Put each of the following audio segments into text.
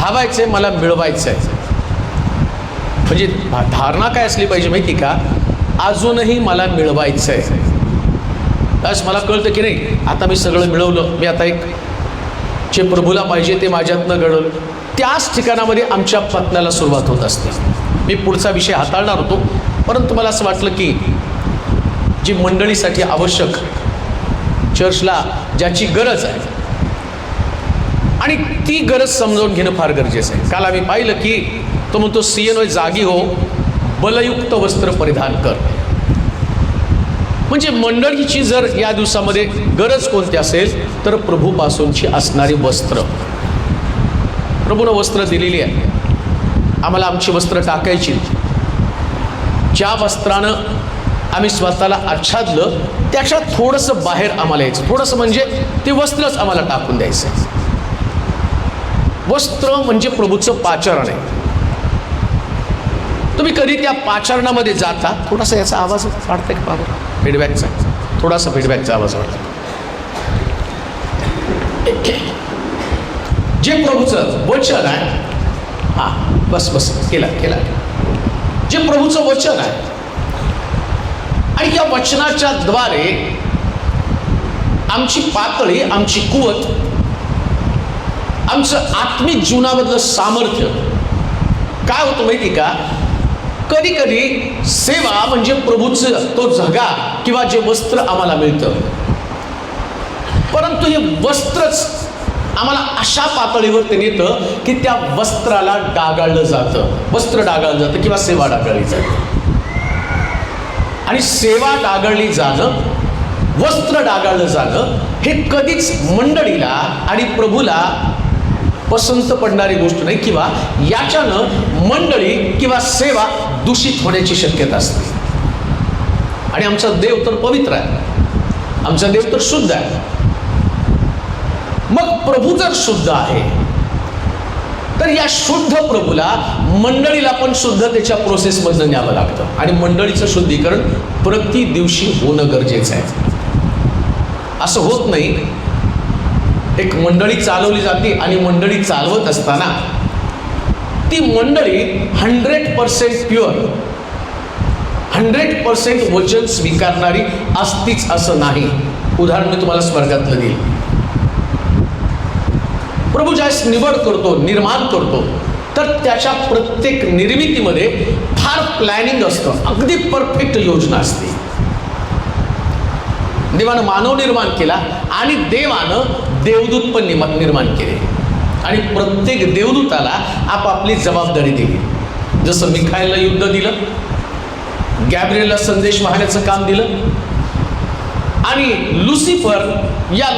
धावायचंय, मला मिळवायचंय. म्हणजे धारणा काय असली पाहिजे माहिती का? अजूनही मला मिळवायचंय. बस मला कळतं की नाही, आता मी सगळं मिळवलं, मी आता एक जे प्रभूला पाहिजे ते माझ्यातनं घडवलं. त्याच ठिकाणामध्ये आमच्या पतनाला सुरुवात होत असते. मी पुढचा विषय हाताळणार होतो, परंतु मला असं वाटलं की जी मंडळीसाठी आवश्यक, चर्चला ज्याची गरज आहे आणि ती गरज समजावून घेणं फार गरजेचं आहे. काल आम्ही पाहिलं की तो म्हणतो CNY जागी हो, बलयुक्त वस्त्र परिधान कर. म्हणजे मंडळीची जर या दिवसामध्ये गरज कोणती असेल तर प्रभूपासूनची असणारी वस्त्र. प्रभूनं वस्त्र दिलेली आहे आम्हाला, आमची वस्त्र टाकायची. ज्या वस्त्रानं आम्ही स्वतःला आच्छादलं त्याच्या थोडंसं बाहेर आम्हाला यायचं. थोडंसं म्हणजे ते वस्त्रच आम्हाला टाकून द्यायचं. वस्त्र म्हणजे प्रभूचं पाचारण आहे. तुम्ही कधी त्या पाचारणामध्ये जाता? थोडासा याचा आवाज वाढतंय का बाबा? फीडबॅकचा, थोडासा फीडबॅकचा आवाज वाटतो. जे प्रभूचं वचन आहे, हां बस बस केला. जे प्रभूचं वचन आहे आणि या वचनाच्या द्वारे आमची पातळी, आमची कुवत, आमचं आत्मिक जीवनामधलं सामर्थ्य काय होतं माहिती का? कधी कधी सेवा म्हणजे प्रभूचं तो झगा किंवा जे वस्त्र आम्हाला मिळतं, परंतु हे वस्त्रच आम्हाला अशा पातळीवर ते नेतं की त्या वस्त्राला डागाळलं जातं. वस्त्र डागाळलं जातं किंवा सेवा डागाळली जाते. आणि सेवा डागाळली जाणं, वस्त्र डागाळलं जाणं हे कधीच मंडळीला आणि प्रभूला पसंत पडणारी गोष्ट नाही, किंवा याच्यानं मंडळी किंवा सेवा दूषित होण्याची शक्यता असते. आणि आमचा देव तर पवित्र आहे, आमचा देव तर शुद्ध आहे. मग प्रभू जर शुद्ध आहे तर या शुद्ध प्रभूला मंडळीला पण शुद्धतेच्या प्रोसेसमधनं न्यावं लागतं. आणि मंडळीचं शुद्धीकरण प्रति दिवशी होणं गरजेचं आहे. असं होत नाही एक मंडळी चालवली जाते आणि मंडळी चालवत असताना ती मंडळी 100% प्युअर, 100% वचन स्वीकारणारी असतीच असं नाही. उदाहरण मी तुम्हाला स्वर्गातलं देईल. प्रभू ज्यावेळेस निवड करतो, निर्माण करतो, तर त्याच्या प्रत्येक निर्मितीमध्ये फार प्लॅनिंग असतं, अगदी परफेक्ट योजना असते. देवानं मानव निर्माण केला आणि देवानं देवदूत पण निर्माण केले आणि प्रत्येक देवदूताला आपापली जबाबदारी दिली. जसं मिखाएलला युद्ध दिलं, गॅब्रिएलला संदेश वाहण्याचं काम दिलं आणि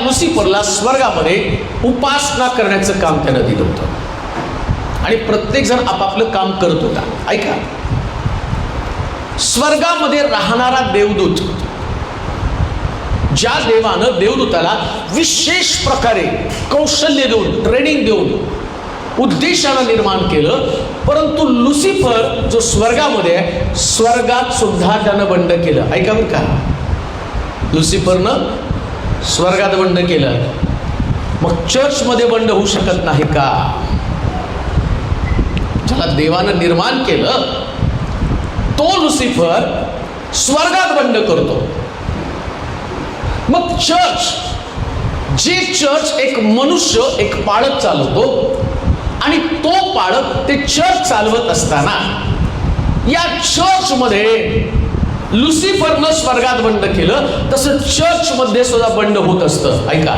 लुसिफरला स्वर्गामध्ये उपासना करण्याचं काम त्यानं दिलं होतं. आणि प्रत्येक जण आपापलं काम करत होता. ऐका, स्वर्गामध्ये राहणारा देवदूत, ज्या देवानं देवदूताला विशेष प्रकारे कौशल्य देऊन, ट्रेनिंग देऊन, उद्देशानं निर्माण केलं, परंतु लुसिफर जो स्वर्गामध्ये आहे, स्वर्गात सुद्धा त्यानं बंड केलं. ऐका बरं का, लुसिफरनं स्वर्गात बंड केलं. मग चर्चमध्ये बंड होऊ शकत नाही का? ज्याला देवानं निर्माण केलं तो लुसिफर स्वर्गात बंड करतो. मग चर्च एक मनुष्य, एक पाळक चालवतो आणि तो पाळक ते चर्च चालवत असताना या चर्चमध्ये लुसिफरनं स्वर्गात बंड केलं, तसं चर्चमध्ये सुद्धा बंड होत असतं. ऐका,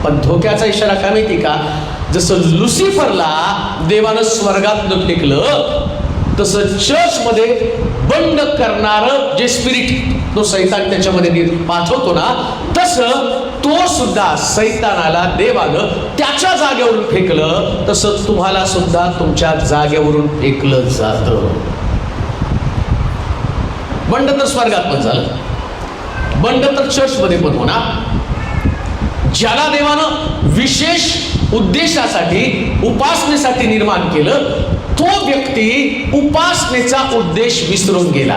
पण धोक्याचा इशारा काय माहिती का? जसं लुसिफरला देवानं स्वर्गात फेकलं, तसं चर्चमध्ये बंड करणारं जे स्पिरिट, तो सैतान त्याच्यामध्ये पाठवतो ना, तसं तो सुद्धा सैतानाला देवानं त्याच्या जागेवरून फेकलं, तसं तुम्हाला सुद्धा तुमच्या जागेवरून फेकलं जातं. बंड तर स्वर्गात पण झालं, बंड तर चर्चमध्ये पण होणार. ज्याला देवानं विशेष उद्देशासाठी, उपासनेसाठी निर्माण केलं, तो व्यक्ती उपासनेचा उद्देश विसरून गेला.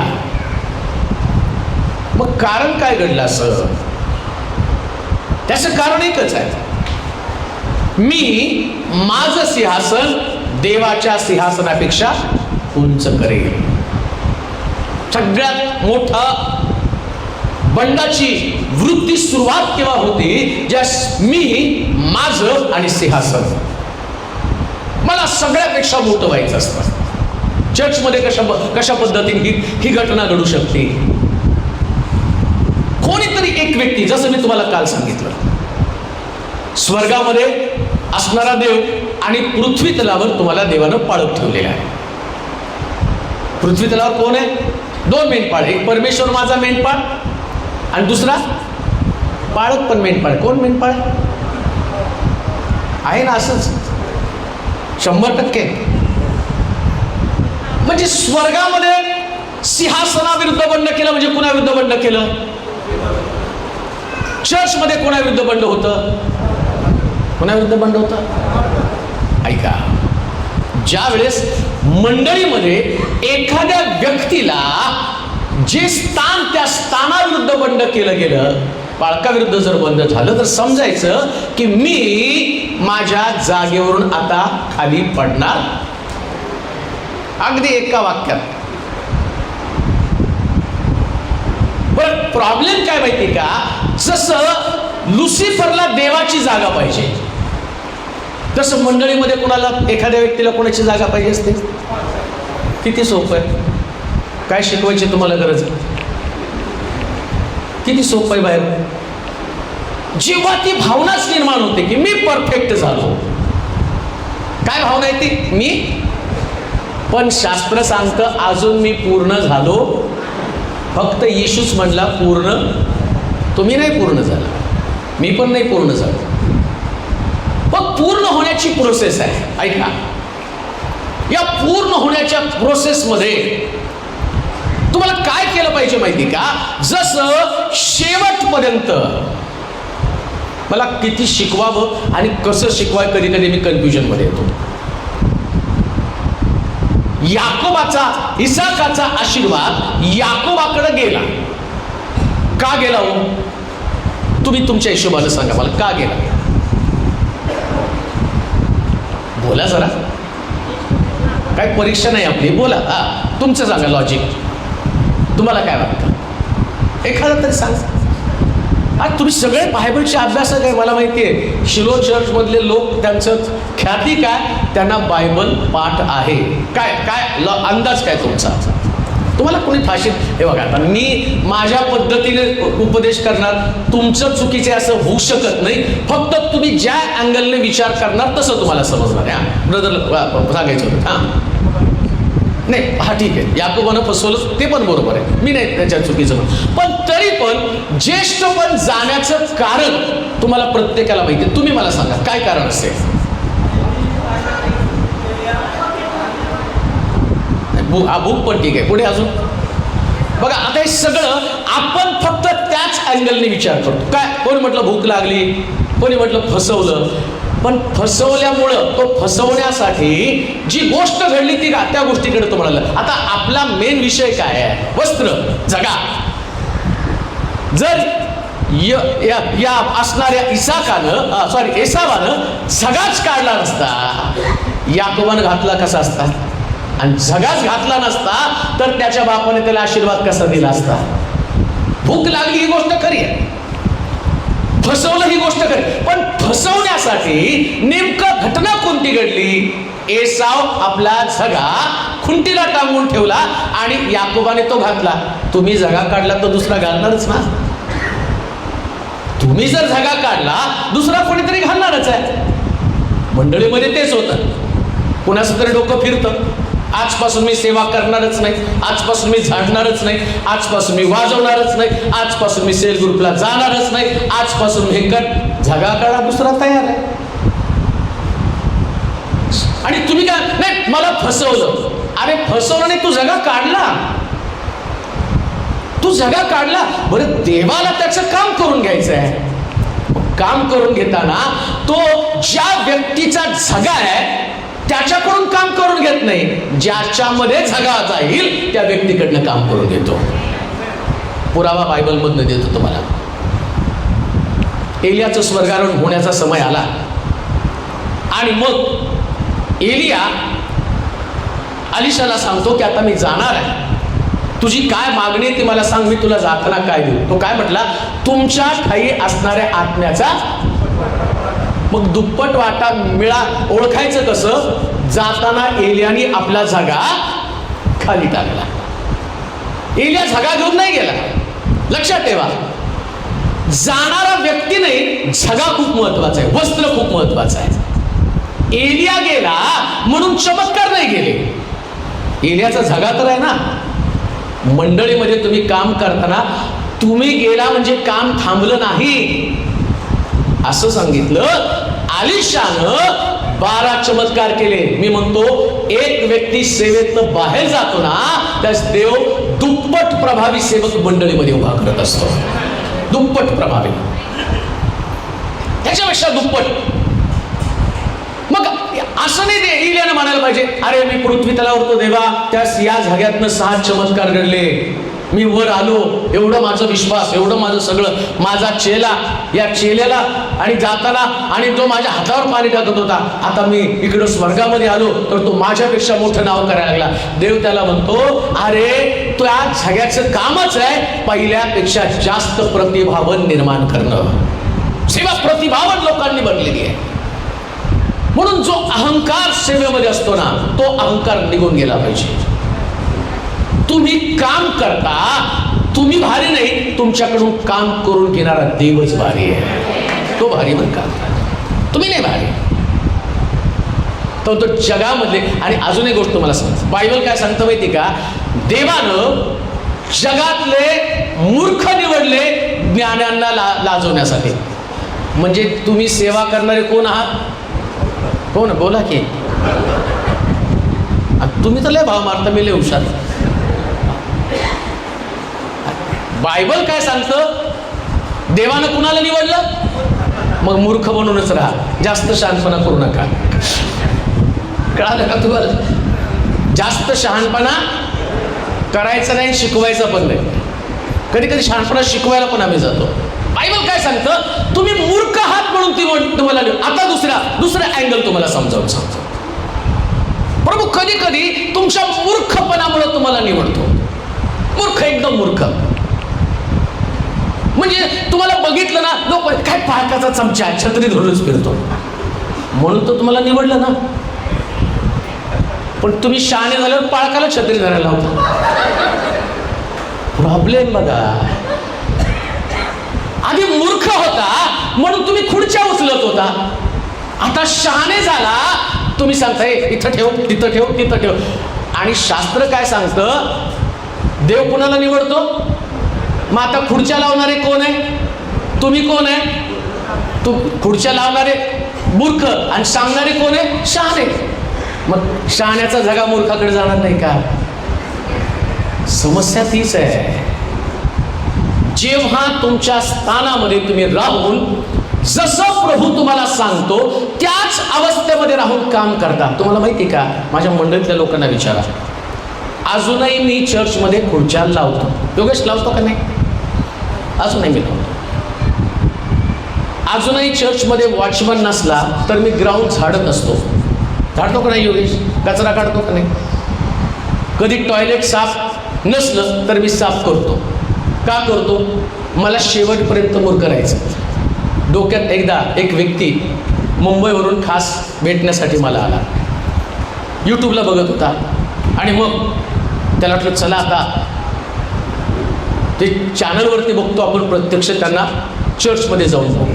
मग कारण काय घडलं असं? त्याचं कारण एकच आहे. मी माझं सिंहासन देवाच्या सिंहासनापेक्षा उंच करेल. सगळ्यात मोठा बंडाची वृत्ती सुरुवात केव्हा होती? ज्या मी माझं आणि सिंहासन, मला सगळ्यापेक्षा मोठं व्हायचं असतं. चर्चमध्ये कशा पद्धतीने ही घटना घडू शकते? कोणीतरी एक व्यक्ती, जसं मी तुम्हाला काल सांगितलं, स्वर्गामध्ये असणारा देव आणि पृथ्वी तलावर तुम्हाला देवानं पाळत ठेवलेला आहे. पृथ्वी तलावर कोण आहे? दोन मेंढपाळ, एक परमेश्वर माझा मेंढपाळ आणि दुसरा पाळत पण मेंढपाळ. कोण मेंढपाळ आहे ना? असंच 100%. म्हणजे स्वर्गामध्ये सिंहासनाविरुद्ध बंड केलं म्हणजे कुणाविरुद्ध बंड केलं? चर्चमध्ये कोणाविरुद्ध बंड होतं? कोणाविरुद्ध बंड होतं? ऐका, ज्या वेळेस मंडळीमध्ये एखाद्या व्यक्तीला जे स्थान, त्या स्थानाविरुद्ध बंड केलं गेलं, पाळकाविरुद्ध जर बंद झालं, तर समजायचं की मी माझ्या जागेवरून आता खाली पडणार. अगदी एका वाक्यात. बरं, प्रॉब्लेम काय माहिती का? जसं लुसिफरला देवाची जागा पाहिजे, तसं मंडळीमध्ये कोणाला, एखाद्या व्यक्तीला कोणाची जागा पाहिजे असते. किती सोपं आहे. काय शिकवायची तुम्हाला गरज आहे? किती सोपं आहे बाहेर. जेव्हा ती भावनाच निर्माण होते की मी परफेक्ट झालो. काय भावना आहे ती? मी, पण शास्त्र सांगतं अजून मी पूर्ण झालो. फक्त येशूच म्हणला पूर्ण. तुम्ही नाही पूर्ण झाला, मी पण नाही पूर्ण झालो. पण पूर्ण होण्याची प्रोसेस आहे. ऐका, या पूर्ण होण्याच्या प्रोसेसमध्ये तुम्हाला काय केलं पाहिजे माहिती का? जसं शेवटपर्यंत, मला किती शिकवावं आणि कसं शिकवाय कधी कधी मी कन्फ्युजन मध्ये येतो. याकोबाचा, इसाकाचा आशीर्वाद याकोबाकडे गेला. का गेला हो? तुम्ही तुमच्या हिशोबाने सांगा मला, का गेला? बोला जरा. काय परीक्षा नाही आपली, बोला. तुमचं सांगा लॉजिक. तुम्हाला काय वाटतं? एखादा तरी सांगा. आज तुम्ही सगळे बायबलचे अभ्यासक आहे, मला माहिती आहे. शिलो चर्च मधले लोक, त्यांचं ख्याती काय? त्यांना बायबल पाठ आहे. काय काय अंदाज काय तुमचा? तुम्हाला कोणी फाशी, हे बघा, आता मी माझ्या पद्धतीने उपदेश करणार, तुमचं चुकीचे असं होऊ शकत नाही. फक्त तुम्ही ज्या अँगलने विचार करणार तसं तुम्हाला समजणार आहे. ब्रदर सांगायचं होतं. नाही, ठीक आहे, याकोबानं फसवलं ते पण बरोबर आहे, मी नाही त्याच्या चुकीचं. पण तरी पण ज्येष्ठपण जाण्याचं कारण तुम्हाला प्रत्येकाला माहिती आहे. तुम्ही मला सांगा काय कारण असेल? भूक पण ठीक आहे. पुढे अजून बघा. आता हे सगळं आपण फक्त त्याच अँगलने विचार करतो. काय? कोण म्हटलं भूक लागली, कोणी म्हटलं फसवलं. पण फसवल्यामुळं, तो फसवण्यासाठी जी गोष्ट घडली ती त्या गोष्टीकडे तुम्हाला. आता आपला मेन विषय काय आहे? वस्त्र. जगा. जर या असणाऱ्या एसावानं झगाच काढला नसता, याकोबानं घातला कसा असता? आणि झगाच घातला नसता तर त्याच्या बापाने त्याला आशीर्वाद कसा दिला असता? भूक लागली ही गोष्ट खरी आहे, फसवलं ही गोष्ट खरी. पण फसवण्यासाठी नेमकं घटना कोणती घडली? एसाव आपला झगा खुंटीला टांगून ठेवला आणि याकोबाने तो घातला. तुम्ही झगा काढला तर दुसरा घालणारच ना. तुम्ही जर झगा काढला दुसरा कोणीतरी घालणारच आहे. मंडळीमध्ये तेच होतं. कुणाचं तरी डोकं फिरतं, आजपासून मी सेवा करणारच नाही, आजपासून मी झाडणारच नाही, आजपासून मी वाजवणारच नाही, आजपासून मी सेल ग्रुपला जाणारच नाही, आजपासून हे कर. झगा काढा दुसरा तयार आहे. आणि तुम्ही काय? नाही, मला फसवलं. अरे फसवलं नाही, तू झगा काढला, तू झगा काढला. बरं, देवाला त्याचं काम करून घ्यायचं आहे. काम करून घेताना तो ज्या व्यक्तीचा झगा आहे त्याच्याकडून काम करून घेत नाही, ज्याच्यामध्ये झगा जाईल त्या व्यक्तीकडनं काम करून घेतो. पुरावा बायबल मधनं देतो तुम्हाला. एलियाचं स्वर्गारोहण होण्याचा समय आला. आणि मग एलिया अलिशाला सांगतो की आता मी जाणार आहे, तुझी काय मागणी आहे ती मला सांग, मी तुला जाताना काय देऊ. तो काय म्हटला, तुमच्या ठाई असणाऱ्या आत्म्याचा मग दुप्पट वाटा मिळा. ओळखायचं कसं, जाताना एलियाने आपला झगा खाली टाकला. एलिया झगा घेऊन नाही गेला. लक्षात ठेवा, जाणारा व्यक्ती नाही, झगा खूप महत्वाचा आहे, वस्त्र खूप महत्वाचं आहे. एलिया गेला म्हणून चमत्कार नाही गेले. एलियाचा झगा तर आहे ना. मंडळीमध्ये तुम्ही काम करताना तुम्ही गेला म्हणजे काम थांबलं नाही असं सांगितलं. अलिशानं 12 चमत्कार केले. मी म्हणतो, एक व्यक्ती सेवेतनं बाहेर जातो ना, त्यास देव दुप्पट प्रभावी सेवक मंडळीमध्ये उभा करत असतो. दुप्पट प्रभावी, त्याच्यापेक्षा दुप्पट. मग असं नाही ते एलियानं म्हणायला पाहिजे, अरे मी पृथ्वी तलावर होतो देवा, त्यास या जाग्यातनं 6 चमत्कार घडले, मी वर आलो, एवढं माझं विश्वास, एवढं माझं सगळं, माझा चेला, या चेल्याला आणि जाताना आणि तो माझ्या हातावर पाणी टाकत होता, आता मी इकडं स्वर्गामध्ये आलो तर तो माझ्यापेक्षा मोठं नाव करायला लागला. देव त्याला म्हणतो, अरे तो या झग्याचं कामच आहे पहिल्यापेक्षा जास्त प्रतिभावन निर्माण करणं. सेवा प्रतिभावन लोकांनी बनलेली आहे. म्हणून जो अहंकार सेवेमध्ये असतो ना, तो अहंकार निघून गेला पाहिजे. तुम्ही काम करता, तुम्ही भारी नाही, तुमच्याकडून काम करून घेणारा देवच भारी आहे. तो भारी बरं का, तुम्ही नाही भारी. तो जगामधले. आणि अजून एक गोष्ट तुम्हाला सांगतो, बायबल काय सांगतं माहिती का, देवानं जगातले मूर्ख निवडले ज्ञानांना लाजवण्यासाठी. म्हणजे तुम्ही सेवा करणारे कोण आहात? हो ना, बोला की. तुम्ही तर लय भाव मारता, मी लय हुशार. बायबल काय सांगतं, देवानं कुणाला निवडलं? मग मूर्ख बनूनच राहा, जास्त शहाणपणा करू नका. कळालं का तुम्हाला? जास्त शहाणपणा करायचा नाही, शिकवायचा पण नाही. कधी कधी शहाणपणा शिकवायला पण आम्ही जातो. बायबल काय सांगतं, तुम्ही मूर्ख आहात म्हणून ती तुम्हाला. आता दुसरा अँगल तुम्हाला समजावून सांगतो. प्रभू कधी कधी तुमच्या मूर्खपणामुळे तुम्हाला निवडतो. मूर्ख, एकदम मूर्ख. म्हणजे तुम्हाला बघितलं ना, लोक काय पाळकाचा चमचा, छत्री धरूनच फिरतो म्हणून तो तुम्हाला निवडलं ना. पण तुम्ही शहाणे झाल्यावर पाळकाला छत्री धरायला होता. प्रॉब्लेम बघा. आधी मूर्ख होता म्हणून तुम्ही खुर्च्या उचलत होता, आता शहाणे झाला, तुम्ही सांगताय इथं ठेव, तिथं ठेव, तिथं ठेव. आणि शास्त्र काय सांगतं, देव कुणाला निवडतो? मग आता खुर्च्या लावणारे कोण आहे? तुम्ही कोण आहे? तू खुर्च्या लावणारे मूर्ख आणि सांगणारे कोण आहे? शहाणे. मग शहाण्याचा झगा मूर्खाकडे जाणार नाही का? समस्या तीच आहे. जेव्हा तुमच्या स्थानामध्ये तुम्ही राहून जसं प्रभू तुम्हाला सांगतो त्याच अवस्थेमध्ये राहून काम करता. तुम्हाला माहिती का, माझ्या मंडळीतल्या लोकांना विचारा, अजूनही मी चर्चमध्ये खुर्च्या लावतो. योगेश लावतो का नाही? अजूनही मी लावतो. अजूनही चर्चमध्ये वॉचमन नसला तर मी ग्राउंड झाडत असतो. झाडतो का नाही योगेश? कचरा काढतो का नाही? कधी टॉयलेट साफ नसलं तर मी साफ करतो. का करतो? मला शेवटपर्यंत मूर्ख करायचं. डोक्यात एकदा एक व्यक्ती मुंबईवरून खास भेटण्यासाठी मला आला. यूट्यूबला बघत होता आणि मग त्याला वाटलं चला आता ते चॅनलवरती बघतो आपण, प्रत्यक्ष त्यांना चर्चमध्ये जाऊन बघू.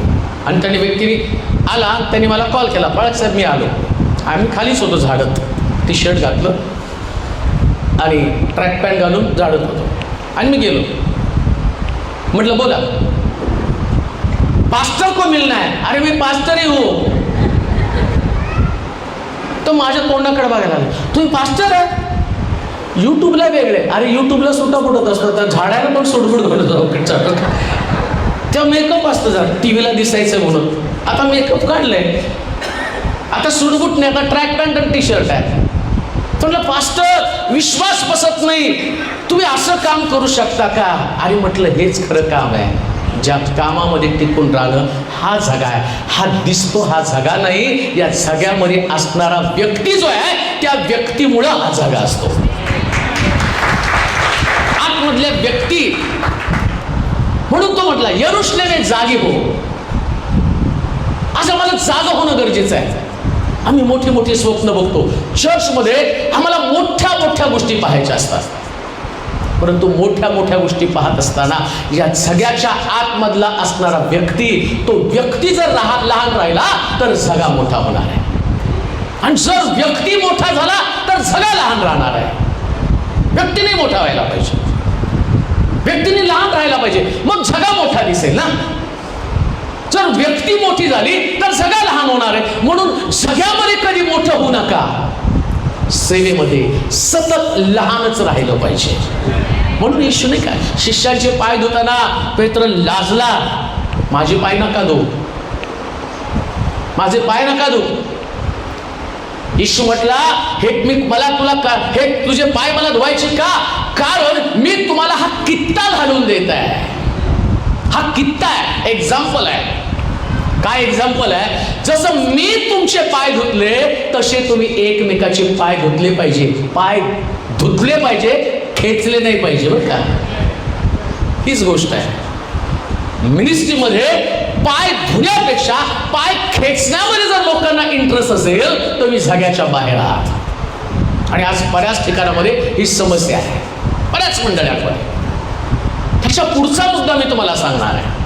आणि त्याने व्यक्तीने आला, त्यांनी मला कॉल केला, बाळक साहेब मी आलो. आम्ही खालीच होतो झाडत, टी शर्ट घातलं आणि ट्रॅक पॅन्ट घालून झाडत होतो. आणि मी गेलो, म्हटलं बोला. पास्टर को मिलना है. अरे मी पास्टर ही हो. तो माझ्या तोंडाकडे बघायला आला, तुम्ही पास्टर आहे? यूट्यूबला वेगळे. अरे यूट्यूबला सुद्धा फुटत असतं, तर झाडायला पण सुटफुट घडत. तेव्हा मेकअप असतं जर टी व्हीला दिसायचं म्हणून. आता मेकअप काढलंय, आता सुटफुट नाही, आता ट्रॅक पॅन्ट आणि टी शर्ट आहे. म्हटलं पास्टर विश्वास बसत नाही, तुम्ही असं काम करू शकता का? अरे म्हटलं हेच खरं काम आहे. ज्या कामामध्ये टिकून राहणं हा झगा आहे. हा दिसतो हा झगा नाही, या झग्यामध्ये असणारा व्यक्ती जो आहे त्या व्यक्तीमुळं हा झगा असतो. आतमधल्या व्यक्ती. म्हणून तो म्हटला यरुशलेमे जागी हो. असं मला जागा होणं गरजेचं आहे. आम्ही मोठी मोठी स्वप्न बघतो चर्चमध्ये, आम्हाला मोठ्या मोठ्या गोष्टी पाहायच्या असतात, परंतु मोठ्या मोठ्या गोष्टी पाहत असताना या सगळ्याच्या आतमधला असणारा व्यक्ती, तो व्यक्ती जर लहान राहिला तर झगा मोठा होणार आहे, आणि जर व्यक्ती मोठा झाला तर झगा लहान राहणार आहे. व्यक्तीने मोठा व्हायला पाहिजे, व्यक्तीने लहान राहायला पाहिजे, मग झगा मोठा दिसेल ना. जर व्यक्ती मोठी झाली तर झगा लहान होणार आहे. म्हणून झग्यामध्ये कधी मोठं होऊ नका. सेवेमध्ये सतत लहानच राहिलं पाहिजे. म्हणून येशू नाही काय शिष्यांचे पाय धुताना पेत्र लाजला, माझे पाय नका धू, माझे पाय नका धू. येशू म्हटला हे तुझे पाय मला धुवायचे का? कारण मी तुम्हाला हा कित्ता घालून देत आहे. हा कित्ता आहे, एक्झाम्पल आहे. काय एक्झाम्पल आहे? जसं मी तुमचे पाय धुतले तसे तुम्ही एकमेकाचे पाय धुतले पाहिजे. पाय धुतले पाहिजे, खेचले नाही पाहिजे, बरं का. हीच गोष्ट आहे मिनिस्ट्रीमध्ये. पाय धुण्यापेक्षा पाय खेचण्यामध्ये जर लोकांना इंटरेस्ट असेल तर मी झग्याच्या बाहेर आहात. आणि आज बऱ्याच ठिकाणामध्ये ही समस्या आहे, बऱ्याच मंडळांमध्ये. त्याच्या पुढचा मुद्दा मी तुम्हाला सांगणार आहे.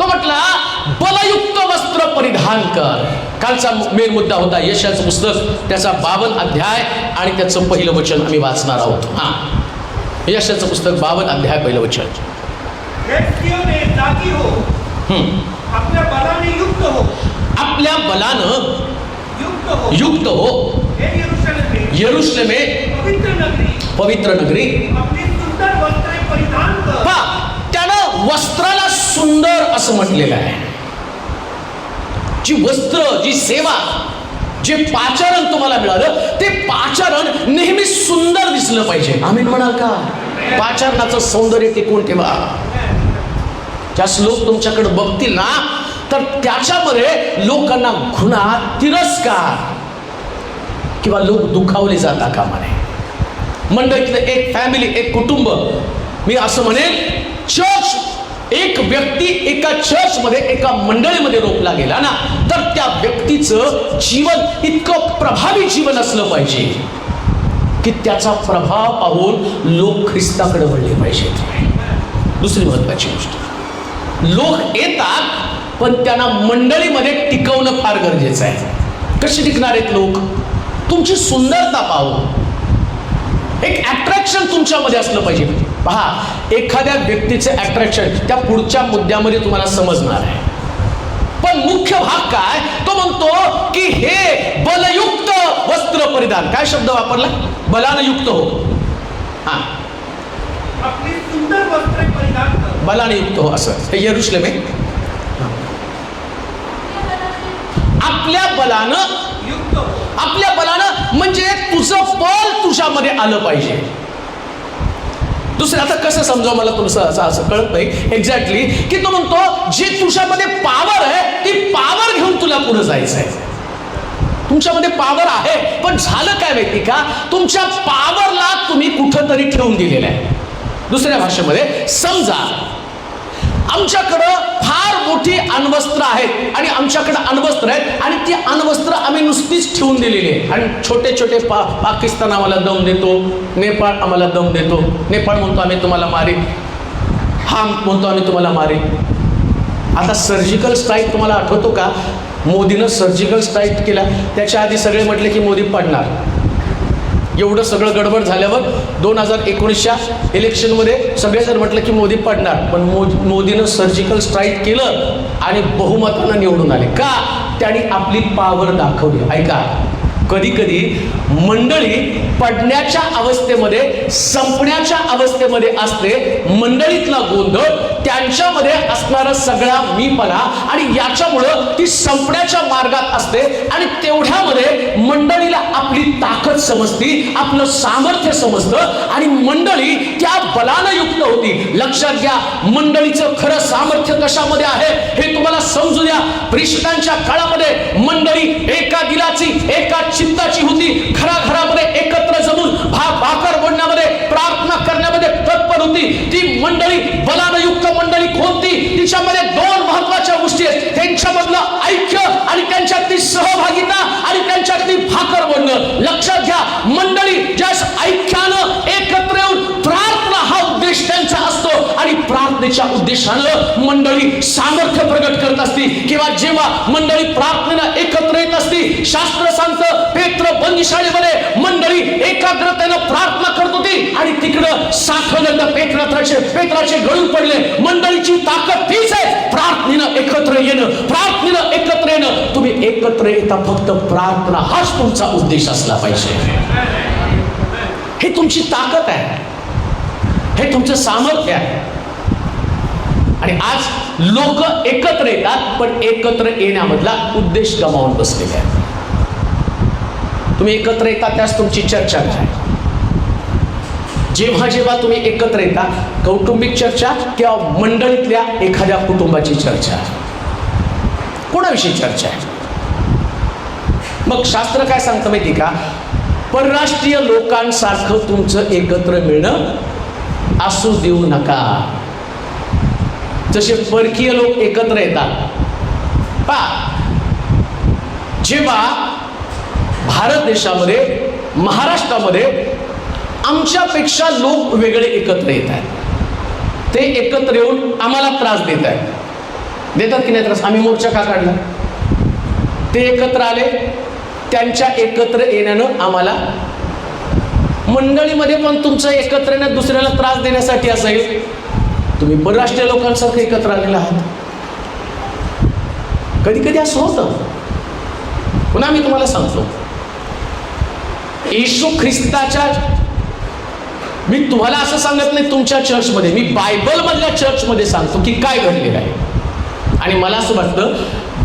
तो म्हटला बलयुक्त वस्त्र परिधान कर. कालचा मेन मुद्दा होता यशाचं पुस्तक, त्याचा 52 अध्याय आणि त्याचं पहिलं वचन आम्ही वाचणार आहोत. यशाचं पुस्तक 52 अध्याय पहिलं वचन. जागी हो, आपल्या बलाने युक्त हो, आपल्या बलानं युक्त हो. यरुशलेमे पवित्र नगरी आपली सुंदर वस्त्रे परिधान कर. त्यानं वस्त्राला सुंदर असं म्हटलेलं आहे. जी वस्त्र, जी सेवा, जे पाचारण तुम्हाला मिळालं ते पाचारण नेहमी सुंदर दिसलं पाहिजे. आम्ही म्हणाल का? पाचारणाचं सौंदर्य टिकवून ठेवा. ज्या लोक तुमच्याकडे बघतील ना तर त्याच्यामध्ये लोकांना घृणा, तिरस्कार किंवा लोक दुखावले जाता कामा नये. मंडळीतलं एक फॅमिली, एक कुटुंब, मी असं म्हणेन चर्च, एक व्यक्ती एका चर्चमध्ये, एका मंडळीमध्ये रोपला गेला ना तर त्या व्यक्तीचं जीवन इतकं प्रभावी जीवन असलं पाहिजे की त्याचा प्रभाव पाहून लोक ख्रिस्ताकडे वळले पाहिजेत. दुसरी महत्वाची गोष्ट, लोक येतात पण त्यांना मंडळीमध्ये टिकवणं फार गरजेचं आहे. कशी टिकणार आहेत लोक? तुमची सुंदरता पाहून, एक अट्रॅक्शन तुमच्यामध्ये असलं पाहिजे. पहा, एखाद्या व्यक्तीचे अट्रॅक्शन त्या पुढच्या मुद्द्यामध्ये तुम्हाला समजणार आहे. पण मुख्य भाग काय? तो म्हणतो की हे बलयुक्त वस्त्र परिधान. काय शब्द वापरला? बलानं युक्त हो. आपली सुंदर वस्त्रे परिधान कर. बलानं युक्त हो असं हे यरुशलेम आहे. आपल्या बलानं युक्त हो. आपल्या बलानं म्हणजे तुझं बल तुझ्यामध्ये आलं पाहिजे. दुसरं आता कसं समजावं मला तुमचं असं कळत नाही एक्झॅक्टली, की तो म्हणतो जे तुझ्यामध्ये पावर आहे ती पावर घेऊन तुला पुढे जायचं आहे. तुमच्यामध्ये पावर आहे, पण झालं काय माहिती का? तुमच्या पावरला तुम्ही कुठंतरी ठेवून दिलेलं आहे. दुसऱ्या भाषेमध्ये समजा आमच्याकडं फार मोठी अण्वस्त्र आहेत आणि आमच्याकडं अण्वस्त्र आहेत आणि ती अण्वस्त्र आम्ही नुसतीच ठेवून दिलेली आहे. आणि छोटे छोटे पाकिस्तान आम्हाला दम देतो, नेपाळ आम्हाला दम देतो. नेपाळ म्हणतो आम्ही तुम्हाला मारे, हा म्हणतो आम्ही तुम्हाला मारे. आता सर्जिकल स्ट्राईक तुम्हाला आठवतो का? मोदीनं सर्जिकल स्ट्राईक केला, त्याच्या आधी सगळे म्हटले की मोदी पडणार. एवढं सगळं गडबड झाल्यावर 2019च्या इलेक्शनमध्ये सगळेजण म्हटलं की मोदी पडणार, पण मोदीनं सर्जिकल स्ट्राईक केलं आणि बहुमतानं निवडून आले. का? त्यांनी आपली पॉवर दाखवली. ऐका, कधी कधी मंडळी पडण्याच्या अवस्थेमध्ये, संपण्याच्या अवस्थेमध्ये असते. मंडळीतला गोंधळ, त्यांच्यामध्ये असणारा सगळा मीपणा आणि याच्यामुळं ती संपण्याच्या मार्गात असते आणि तेवढ्यामध्ये मंडळीला आपली ताकद समजती, आपलं सामर्थ्य समजतं आणि मंडळी त्या बलानं युक्त होती. लक्षात घ्या, मंडळीचं खरं सामर्थ्य कशामध्ये आहे हे तुम्हाला समजू द्या. प्रिष्टांच्या काळामध्ये मंडळी एका दिलाची, एका चित्ताची होती. घराघरामध्ये एकत्र जमून भाकर बोलण्यामध्ये, प्रार्थना करण्यामध्ये तत्पर होती. ती मंडळी बलानं युक्त मंडळी कोणती? तिच्यामध्ये दोन महत्वाच्या गोष्टी आहेत, त्यांच्यामधलं ऐक्य आणि त्यांच्यातली सहभागिता आणि त्यांच्यातली भाकर बोलणं. लक्षात घ्या, मंडळी ज्या ऐक्यानं एकत्र येऊन प्रार्थना हा उद्देश त्यांचा असतो आणि प्रार्थनेच्या उद्देशानं मंडळी सामर्थ्य प्रगट करत असते. किंवा जेव्हा मंडळी प्रार्थनेला एकत्र येत असते, शास्त्र सांगतं पेत्र बंदिशाळेमध्ये मंडळी एकाग्रतेनं प्रार्थना करत होती आणि तिकडं 60 पेत्राचे गळून पडले. मंडळीची ताकद तीच आहे, प्रार्थनेनं एकत्र येणं, प्रार्थनेनं एकत्र येणं. तुम्ही एकत्र येता फक्त प्रार्थना हाच तुमचा उद्देश असला पाहिजे. हे तुमची ताकद आहे, हे तुमचं सामर्थ्य आहे. आणि आज लोक एकत्र येतात पण एकत्र येण्यामधला उद्देश गमावून बसलेले आहे. तुम्ही एकत्र येता त्यास तुमची चर्चा काय? जेव्हा जेव्हा तुम्ही एकत्र येता, कौटुंबिक चर्चा किंवा मंडळीतल्या एखाद्या कुटुंबाची चर्चा, कोणाविषयी चर्चा आहे? मग शास्त्र काय सांगतं माहिती का? परराष्ट्रीय लोकांसारखं तुमचं एकत्र मिळणं असू देऊ नका. जसे परकीय लोक एकत्र येतात जेव्हा भारत देशामध्ये, महाराष्ट्रामध्ये आमच्यापेक्षा लोक वेगळे एकत्र येत आहेत. ते एकत्र येऊन आम्हाला त्रास देत आहेत. देतात की नाही त्रास? आम्ही मोर्चा का काढला? ते एकत्र आले, त्यांच्या एकत्र येण्यानं आम्हाला, मंडळीमध्ये पण तुमचं एकत्र येणं दुसऱ्याला त्रास देण्यासाठी असेल. तुम्ही परराष्ट्रीय लोकांसारखं एकत्र आलेला आहात. कधी कधी असं होतं. पुन्हा मी तुम्हाला सांगतो, येशू ख्रिस्ताच्या, मी तुम्हाला असं सांगत नाही तुमच्या चर्चमध्ये, मी बायबल मधल्या चर्चमध्ये सांगतो की काय घडलेलं आहे. आणि मला असं वाटतं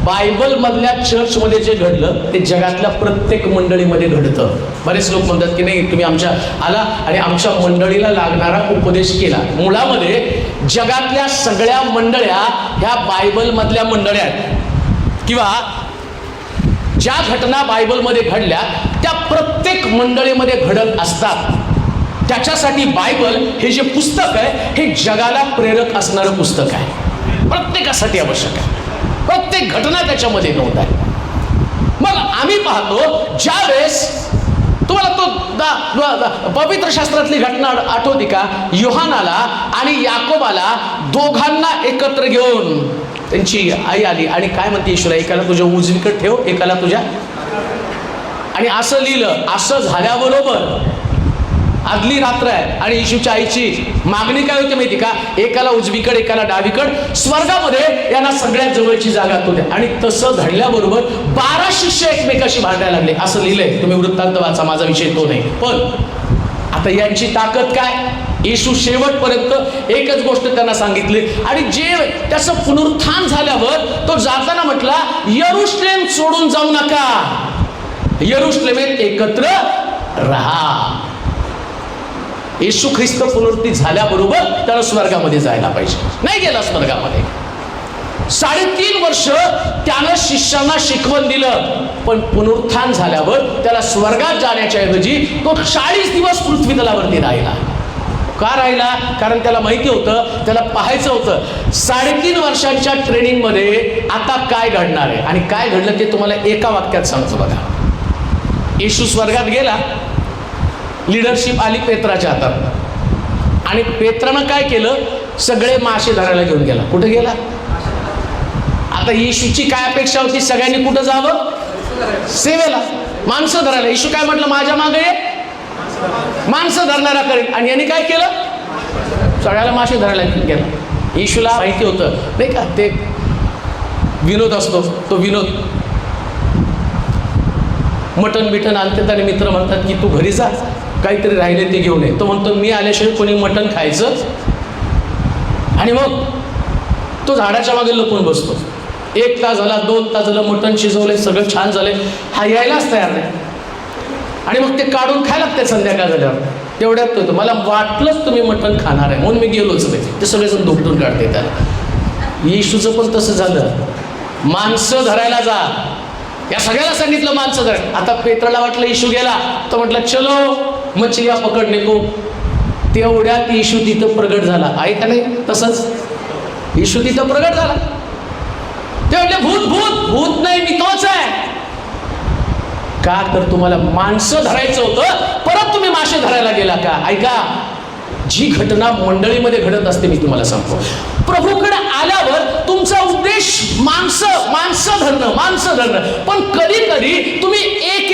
बायबल मधल्या चर्चमध्ये जे घडलं ते जगातल्या प्रत्येक मंडळीमध्ये घडतं. बरेच लोक म्हणतात की नाही, तुम्ही आमच्या आला आणि आमच्या मंडळीला लागणारा उपदेश केला. मुळामध्ये जगातल्या सगळ्या मंडळ्या ह्या बायबल मधल्या मंडळ्या आहेत. किंवा ज्या घटना बायबलमध्ये घडल्या त्या प्रत्येक मंडळीमध्ये घडत असतात. त्याच्यासाठी बायबल हे जे पुस्तक आहे हे जगाला प्रेरक असणारं पुस्तक आहे. प्रत्येकासाठी आवश्यक आहे. प्रत्येक घटना त्याच्यामध्ये नोंद आहे. मग आम्ही पाहतो, ज्यावेळेस तुम्हाला तो पवित्र शास्त्रातली घटना आठवती का? योहानाला आणि याकोबाला दोघांना एकत्र घेऊन त्यांची आई आली आणि काय म्हणते येशूला, एकाला तुझ्या उजवीकडे ठेव, एकाला तुझ्या. आणि असं लिहिलं. असं झाल्याबरोबर आदली रात्र आहे आणि येशूच्या आईची मागणी काय होती माहिती का? एकाला उजवीकडे, एकाला डावीकडे. स्वर्गामध्ये यांना सगळ्यात जवळची जागा होती. आणि तसं घडल्याबरोबर 12 शिष्य एकमेकाशी भांडायला लागले, असं लिहिलंय. तुम्ही वृत्तांत वाचा, माझा विषय तो नाही. पण आता यांची ताकद काय? येशू शेवटपर्यंत एकच गोष्ट त्यांना सांगितली. आणि जे त्याचं पुनरुत्थान झाल्यावर तो जाताना म्हटला, यरुशलेम सोडून जाऊ नका, यरुशलेमेत एकत्र राहा. येशू ख्रिस्त पुनरुत्थित झाल्याबरोबर त्याला स्वर्गामध्ये जायला पाहिजे. नाही गेला स्वर्गामध्ये. 3.5 वर्ष त्यानं शिष्यांना शिकवण दिलं. पण पुनरुत्थान झाल्यावर त्याला स्वर्गात जाण्याच्या ऐवजी तो 40 दिवस पृथ्वी तलावरती राहिला. का राहिला? कारण त्याला माहिती होतं, त्याला पाहायचं होतं 3.5 वर्षांच्या ट्रेनिंगमध्ये आता काय घडणार आहे. आणि काय घडलं ते तुम्हाला एका वाक्यात सांगतो बघा. येशू स्वर्गात गेला, लीडरशिप आली पेत्राच्या हातात. आणि पेत्रानं काय केलं? सगळे मासे धरायला घेऊन गेला. कुठे गेला? आता येशूची काय अपेक्षा होती? सगळ्यांनी कुठं जावं? सेवेला, माणसं धरायला. येशू काय म्हटलं? माझ्या मागे माणसं धरणारा करेल. आणि यांनी काय केलं? सगळ्याला मासे धरायला घेऊन गेला. येशूला माहिती होतं नाही का, ते विनोद असतो, तो विनोद मटण बिटन आणतात आणि मित्र म्हणतात की तू घरी जा, काहीतरी राहिले ते घेऊन ये. तो म्हणतो मी आल्याशिवाय कोणी मटण खायचं. आणि मग तो झाडाच्या मागे लपून बसतो. 1 तास झाला, 2 तास झालं, मटण शिजवलंय, सगळं छान झालंय, हा यायलाच तयार नाही. आणि मग ते काढून खायला लागते संध्याकाळ झाल्यावर. तेवढ्यात तो मला वाटलंच तुम्ही मटण खाणार आहे म्हणून मी गेलोच नाही. ते सगळेजण दुपटून काढते त्याला. येशूचं पण तसं झालं. माणसं धरायला जा, या सगळ्याला सांगितलं माणसं धर. आता पेत्राला वाटलं येशू गेला, तर म्हटलं चलो मछलिया पकडणे को. तेवढ्यात येशू तिथं प्रगट झाला. आहे का नाही? तसंच येशू तिथं प्रगट झाला. ते म्हटले भूत भूत भूत नाही, मी तोच आहे. का तर तुम्हाला माणसं धरायचं होतं, परत तुम्ही मासे धरायला गेला का? ऐका, जी घटना मंडळीमध्ये घडत असते मी तुम्हाला सांगतो, प्रभूकडे आल्यावर तुमचा उद्देश माणसं धरणं. पण कधी कधी तुम्ही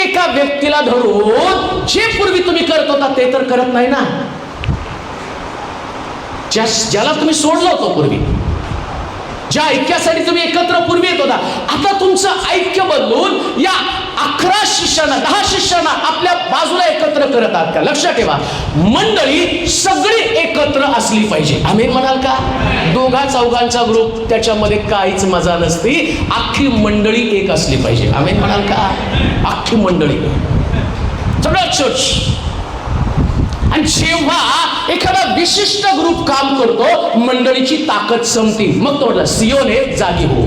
एका व्यक्तीला धरून जे पूर्वी तुम्ही करत होता ते तर करत नाही ना. ज्याला तुम्ही सोडलं होतं पूर्वी, ज्या ऐक्यासाठी तुम्ही एकत्र पूर्वी येत होता, आता तुमचं ऐक्य बदलून या 11 शिष्यांना 10 शिष्यांना आपल्या बाजूला एकत्र करत आहात का? लक्षात ठेवा, मंडळी सगळी एकत्र असली पाहिजे. आम्ही म्हणाल का? 2-4 ग्रुप त्याच्यामध्ये काहीच मजा नसती. अख्खी मंडळी एक असली पाहिजे. आम्ही म्हणाल का? अख्खी मंडळी, सगळं चर्च. आणि जेव्हा एखादा विशिष्ट ग्रुप काम करतो, मंडळीची ताकद संपती. मग तो म्हटलं सियोने जागी हो,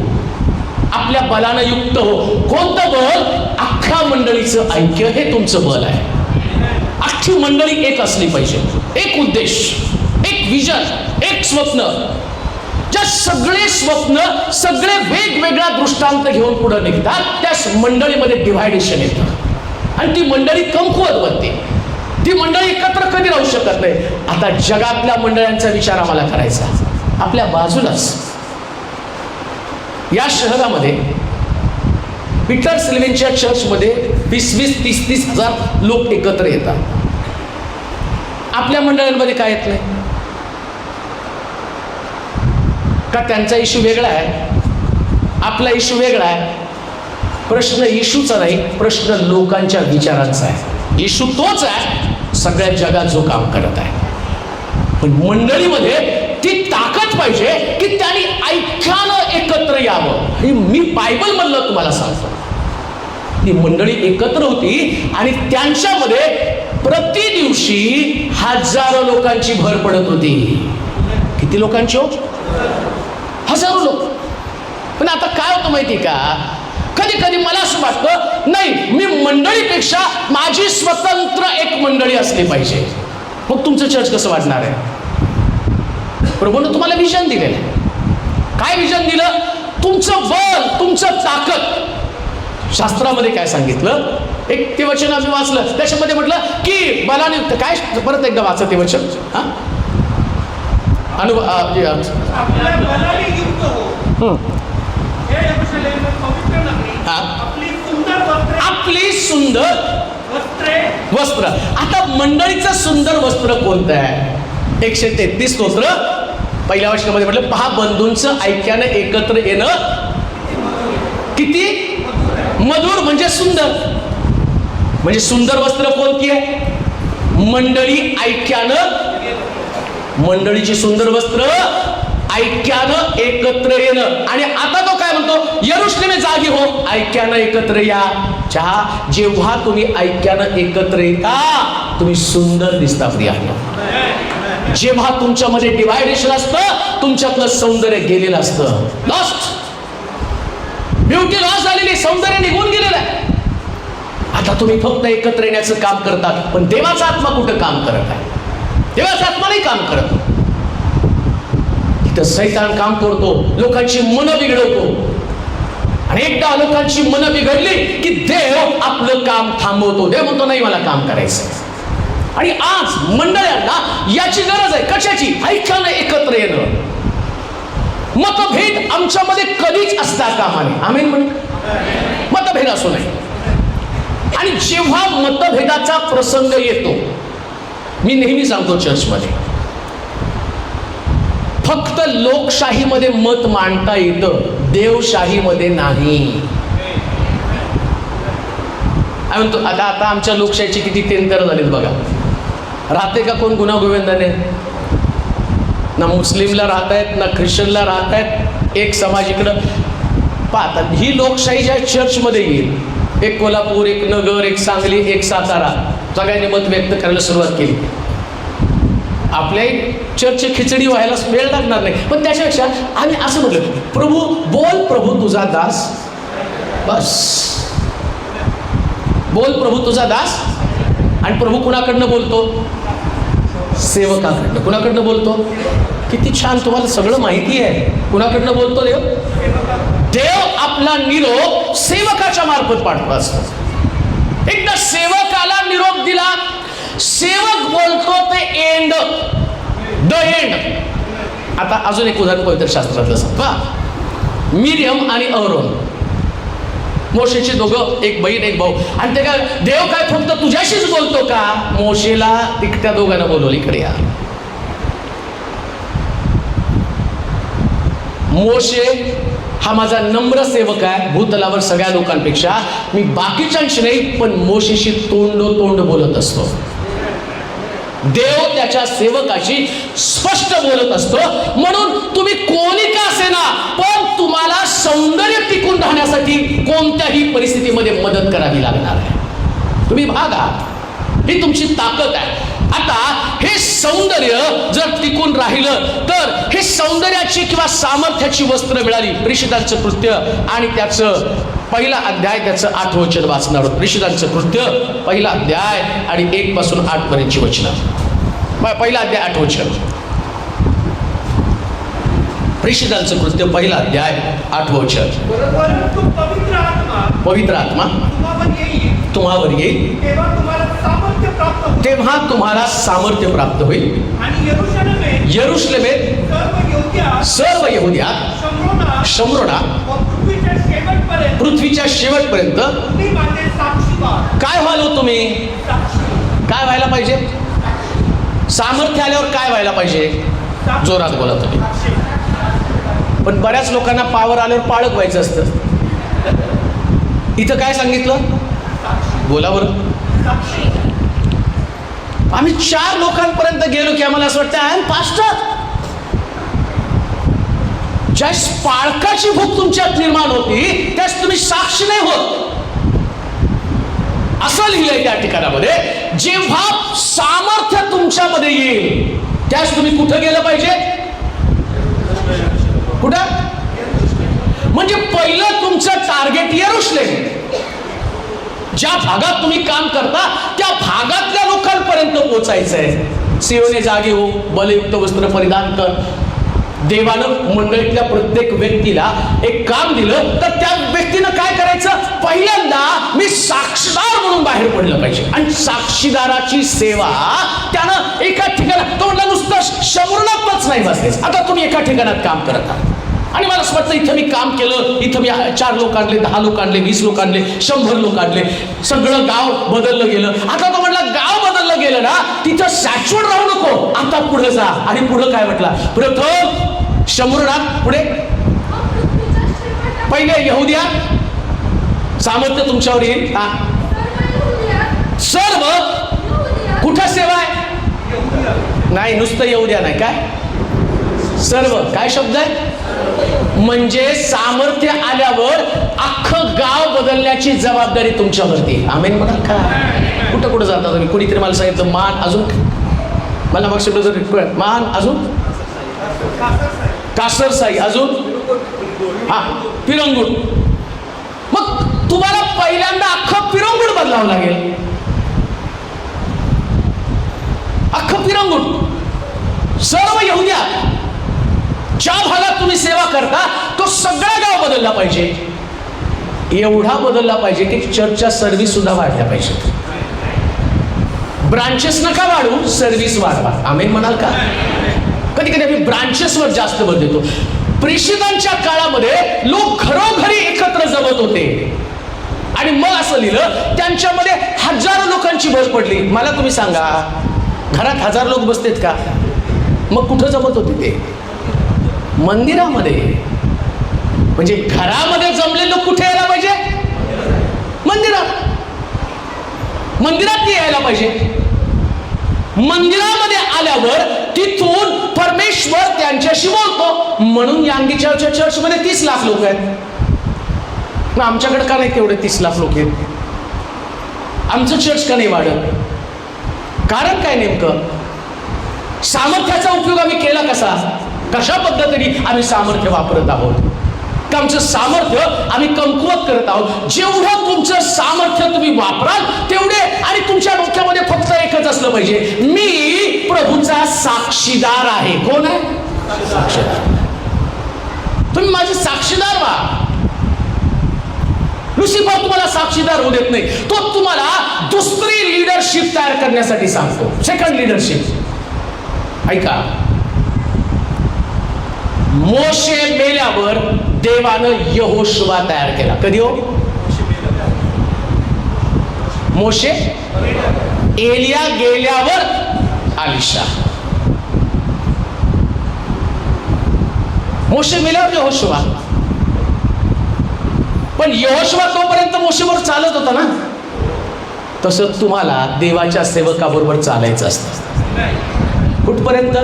आपल्या बलानं युक्त हो. कोणतं बल? अख्ख्या मंडळीचं ऐक्य हे तुमचं बल आहे. अख्खी मंडळी एक असली पाहिजे. एक उद्देश, एक विजन, एक स्वप्न. ज्या सगळे स्वप्न सगळे वेगवेगळा दृष्टांत घेऊन पुढे निघतात, त्या मंडळीमध्ये डिव्हायडेशन येतं आणि ती मंडळी कमकुवत बनते. ती मंडळी एकत्र कधी राहू शकत नाही. आता जगातल्या मंडळांचा विचार आम्हाला करायचा. आपल्या बाजूलाच या शहरामध्ये पीटर सिल्वेनच्या चर्चमध्ये 20-30 हजार लोक एकत्र येतात. आपल्या मंडळांमध्ये काय येत नाही का? त्यांचा इश्यू वेगळा आहे, आपला इश्यू वेगळा आहे. प्रश्न इश्यूचा नाही, प्रश्न लोकांच्या विचारांचा आहे. इश्यू तोच आहे, सगळ्या जगात जो काम करत आहे. पण मंडळीमध्ये ती ताकद पाहिजे की त्यांनी ऐक्यानं एकत्र यावं. मी बायबल मधलं तुम्हाला सांगतो, ती मंडळी एकत्र होती आणि त्यांच्यामध्ये प्रति दिवशी 1000 लोकांची भर पडत होती. किती लोकांची हो? 1000 लोक. पण आता काय होतं माहिती का? कधी कधी मला असं वाटतं, नाही, मी मंडळीपेक्षा माझी स्वतंत्र एक मंडळी असली पाहिजे. मग तुमचं चर्च कसं वाटणार आहे? प्रभूनं तुम्हाला विजन दिलेलं आहे. काय विजन दिलं? तुमचं बल, तुमचं ताकद. शास्त्रामध्ये काय सांगितलं? एक ते वचन आम्ही वाचलं, त्याच्यामध्ये म्हटलं की बलाने काय, परत एकदा वाचा ते वचन. हा, आपल्या बलाने युक्त हो. आपली सुंदर वस्त्र. आता मंडळीचं सुंदर वस्त्र कोणतं आहे? 133 स्तोत्र पहिल्या वचनामध्ये म्हटलं, पहा बंधूंचं ऐक्यानं एकत्र येणं किती मधुर, म्हणजे सुंदर. म्हणजे सुंदर वस्त्र कोणती आहे? मंडळी ऐक्यानं. मंडळीची सुंदर वस्त्र ऐक्यानं एकत्र येणं. आणि आता तो काय म्हणतो? यरुशलेमे जागी हो, ऐक्यानं एकत्र या. जेव्हा तुम्ही ऐक्यानं एकत्र येता, तुम्ही सुंदर दिसता प्रियांनो. जेव्हा तुमच्यामध्ये डिवायडेशन असतं, तुमच्यातलं सौंदर्य गेलेलं असतं. लॉस्ट, ब्युटी लॉस झालेली, सौंदर्य निघून गेलेलं आहे. आता तुम्ही फक्त एकत्र येण्याचं काम करतात, पण देवाचा आत्मा कुठं काम करत आहे? देवाचा आत्मा नाही काम करत. तर सैतान काम करतो, लोकांची मनं बिघडवतो. आणि एकदा लोकांची मनं बिघडली की देव आपलं काम थांबवतो. देव म्हणतो नाही, मला काम करायचं. आणि आज मंडळांना याची गरज आहे. कशाची? ऐक्यानं एकत्र येणं. मतभेद आमच्यामध्ये कधीच असता कामा नये. आमेन म्हणून मतभेद असू नये. आणि जेव्हा मतभेदाचा प्रसंग येतो, मी नेहमी सांगतो चर्चमध्ये, फक्त लोकशाहीमध्ये मत मांडता येतं, देवशाहीमध्ये नाही. म्हणतो आता आमच्या लोकशाहीची किती तेंतर झालीत बघा. राहते का कोण गुन्हा-गोविंदाने? ना मुस्लिमला राहत आहेत, ना ख्रिश्चनला राहत आहेत. एक समाज इकडं पाहता ही लोकशाही ज्या चर्चमध्ये येईल, एक कोल्हापूर, एक नगर, एक सांगली, एक सातारा, सगळ्यांनी मत व्यक्त करायला सुरुवात केली. आपल्या चर्चची खिचडी व्हायला वेळ लागणार नाही, पण त्याच्यापेक्षा आम्ही असं म्हटलं, प्रभू बोल, प्रभू तुझा दास, बस बोल प्रभू तुझा दास. आणि प्रभू कुणाकडनं बोलतो? सेवकाकडनं. कुणाकडनं बोलतो? किती छान, तुम्हाला सगळं माहिती आहे. कुणाकडनं बोलतो देव? देव आपला निरोप सेवकाच्या मार्फत पाठवत असतो. एकदा सेवकाला निरोप दिला, सेवक बोलतो ते एंड, द एंड. आता अजून एक उदाहरण पवित्र शास्त्रातलं सांगा. मिरियम आणि अहरोन, मोशेचे दोघं, एक बहीण एक भाऊ, आणि ते काय देव काय फक्त तुझ्याशीच बोलतो का? मोशेला त्या दोघांना बोलवलं, इकडे या. मोशे हा माझा नम्र सेवक आहे भूतलावर सगळ्या लोकांपेक्षा. मी बाकीच्यांशी नाही, पण मोशेशी तोंड बोलत असतो. देव त्याच्या सेवकाशी स्पष्ट बोलत असतो. म्हणून तुम्ही कोणी का असेना, पण तुम्हाला सौंदर्य टिकून राहण्यासाठी कोणत्याही परिस्थितीमध्ये मदत करावी लागणार आहे. तुम्ही भाग आहात, ही तुमची ताकद आहे. आता हे सौंदर्य जर टिकून राहिलं तर हे सौंदर्याची किंवा सामर्थ्याची वस्त्र मिळाली. प्रेषितांचं कृत्य आणि त्याचं पहिला अध्याय, त्याचं 8 वचन वाचणार आहोत. प्रेषितांचं कृत्य पहिला अध्याय आणि 1 पासून 8 पर्यंतची वचनं. पहिला अध्याय 8 वचन. प्रेषितांचं कृत्य पहिला अध्याय 8 वचन. पवित्र आत्मा तुम्हावर येईल, तेव्हा तुम्हाला सामर्थ्य प्राप्त होईल. आणि यरुशलेमेत सर्व यहुद्यात, शम्रोना, पृथ्वीच्या शेवटपर्यंत काय व्हालो तुम्ही? काय व्हायला पाहिजे? सामर्थ्य आल्यावर काय व्हायला पाहिजे? जोरात बोला तुम्ही. पण बऱ्याच लोकांना पावर आल्यावर पाळक व्हायचं असतं. इथं काय सांगितलं? बोला बरं. आम्ही 4 लोकांपर्यंत गेलो की आम्हाला असं वाटतं आय एम पास्टर. ज्या पाळकाची भूक तुमच्यात निर्माण होती त्यास तुम्ही साक्षी नाही होत. असं लिहिलंय त्या ठिकाणामध्ये. जेव्हा सामर्थ्य तुमच्यामध्ये येईल त्यास तुम्ही कुठं गेलं पाहिजे? कुठं? म्हणजे पहिलं तुमचं टार्गेट यरुशलेम. ज्या भागात तुम्ही काम करता त्या भागातल्या लोकांपर्यंत पोहोचायचं आहे. सियोने जागे हो, बलयुक्त वस्त्र परिधान कर. देवानं मंडळीतल्या प्रत्येक व्यक्तीला एक काम दिलं तर त्या व्यक्तीनं काय करायचं? पहिल्यांदा मी साक्षीदार म्हणून बाहेर पडलं पाहिजे. आणि साक्षीदाराची सेवा त्यानं एका ठिकाणात, तो म्हणला नुसतं शमरणातच नाही बसायचं. आता तुम्ही एका ठिकाणात काम करत आहात आणि मला असं वाटतं इथं मी काम केलं, इथं मी 4 लोक आणले, 10 लोक आणले, 20 लोक आणले, 100 लोक आणले, सगळं गाव बदललं गेलं. आता तो म्हटला गाव बदललं गेलं ना, तिथं सॅच्युअर्ड राहू नको, आता पुढे जा. आणि पुढे काय म्हटला? प्रथम शमरणात, पुढे पहिले यहुद्या, सामर्थ्य तुमच्यावर येईल. सर्व कुठं सेवा आहे? नाही, नुसतं यहुद्या नाही, काय सर्व. काय शब्द आहे? म्हणजे सामर्थ्य आल्यावर अख्खं गाव बदलण्याची जबाबदारी तुमच्यावरती. आमेन म्हणाल का? कुठं कुठं जाता तुम्ही? कुणीतरी मला सांगितलं मान, अजून मला मग शब्द मान, अजून कासरसाई, अजून हा पिरंगुट. मग तुम्हाला पहिल्यांदा अख्खं पिरंगुट बदलावं लागेल. अख्खं पिरंगुट, सर्व यहुद्या, ज्या भागात तुम्ही सेवा करता तो सगळा गाव बदलला पाहिजे. एवढा बदलला पाहिजे की चर्चच्या सर्व्हिस सुद्धा वाढल्या पाहिजे. ब्रांचेस नका वाढवू, सर्व्हिस वाढवा. आमेन म्हणाल का? कधी कधी आम्ही ब्रांचेसवर जास्त भर देतो. प्रेषितांच्या काळामध्ये लोक घरोघरी एकत्र जमत होते आणि मग असं लिहिलं त्यांच्यामध्ये हजारो लोकांची भर पडली. मला तुम्ही सांगा, घरात 1000 लोक बसतेत का? मग कुठं जमत होते ते? मंदिरामध्ये. म्हणजे घरामध्ये जमले लोक कुठे यायला पाहिजे? मंदिरात. मंदिरात यायला पाहिजे. मंदिरामध्ये आल्यावर तिथून परमेश्वर त्यांच्याशी बोलतो. म्हणून यांगी चर्चमध्ये 30 लाख लोक आहेत. मग आमच्याकडे का नाही तेवढे 30 लाख लोक आहेत? आमचं चर्च का नाही वाढत? कारण काय नेमकं? सामर्थ्याचा उपयोग आम्ही केला कसा? कशा पद्धतीने आम्ही सामर्थ्य वापरत आहोत? का आमचं सामर्थ्य आम्ही कमकुवत करत आहोत? जेवढं तुमचं सामर्थ्य तुम्ही वापराल तेवढे, आणि तुमच्या डोक्यामध्ये फक्त एकच असलं पाहिजे, मी प्रभूचा साक्षीदार आहे. कोण आहे? साक्षीदार. तुम्ही माझे साक्षीदार व्हा. लुसिफर तुम्हाला साक्षीदार होऊ देत नाही. तो तुम्हाला दुसरी लीडरशिप तयार करण्यासाठी सांगतो. Second leadership. ऐका, मोशे मेल्यावर देवानं यहोशुवा तयार केला. कधी हो? मोशे. एलिया गेल्यावर अलिशा. मोशे मेल्यावर यहोशुवा. पण यहोशुवा तोपर्यंत मोशेवर चालत होता ना. तसं तुम्हाला देवाच्या सेवकाबरोबर चालायचं असतं. कुठपर्यंत?